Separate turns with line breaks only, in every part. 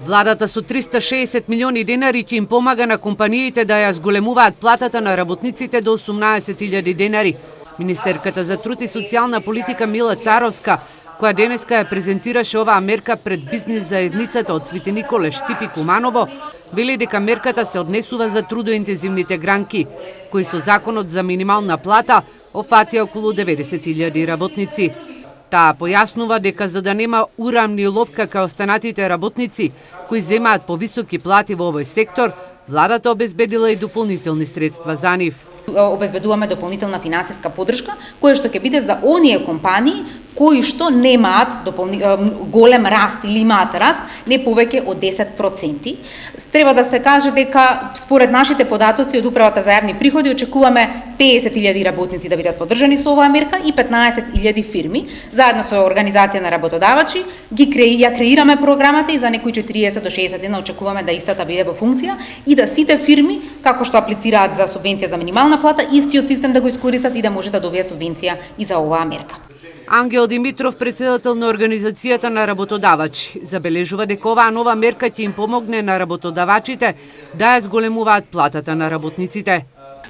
Владата со 360 милиони денари ќе им помага на компаниите да ја зголемуваат платата на работниците до 18.000 денари. Министерката за труд и социјална политика Мила Царовска, која денеска ја презентираше оваа мерка пред бизнис заедницата од Свети Николе, Штип и Куманово, вели дека мерката се однесува за трудоинтензивните гранки, кои со законот за минимална плата офатија околу 90.000 работници. Таа појаснува дека за да нема урамниловка кај останатите работници кои земаат повисоки плати во овој сектор, владата обезбедила и дополнителни средства за нив.
Обезбедуваме дополнителна финансиска поддршка, која што ќе биде за оние компании кои што немаат голем раст или имаат раст не повеќе од 10%. Треба да се каже дека според нашите податоци од Управата за јавни приходи очекуваме 50.000 работници да бидат поддржани со оваа мерка и 15.000 фирми. Заедно со организација на работодавачи ја креираме програмата и за некои 40 до 60 дена очекуваме да истата биде во функција и да сите фирми како што аплицираат за субвенција за минимална плата, истиот систем да го искористат и да може да добие субвенција и за оваа мерка.
Ангел Димитров, председател на Организацијата на работодавачи, забележува дека оваа нова мерка ќе им помогне на работодавачите да ја зголемуваат платата на работниците.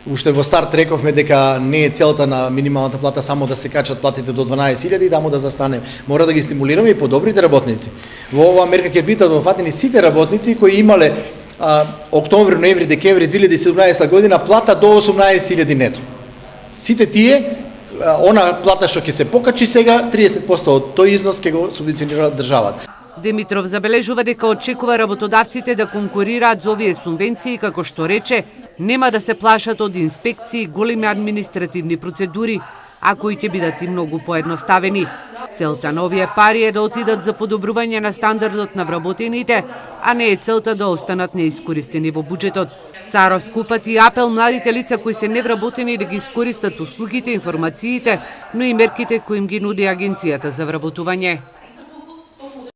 Уште во старт рековме дека не е целта на минималната плата само да се качат платите до 12.000 и таму да застане. Мора да ги стимулираме и подобрите работници. Во оваа мерка ќе бидат офатени сите работници кои имале октомври, ноември, декември 2017 година плата до 18.000 нето. Сите тие, она плата што ќе се покачи сега, 30% од тој износ ќе го субвенционира државата.
Димитров забележува дека очекува работодавците да конкурираат за овие субвенции, како што рече, нема да се плашат од инспекции, големи административни процедури, а кои ќе бидат и многу поедноставени. Целта на овие пари е да отидат за подобрување на стандардот на вработените, а не е целта да останат неискористени во буџетот. Царовска упати апел младите лица кои се невработени да ги искористат услугите, информациите, но и мерките кои им ги нуди Агенцијата за вработување.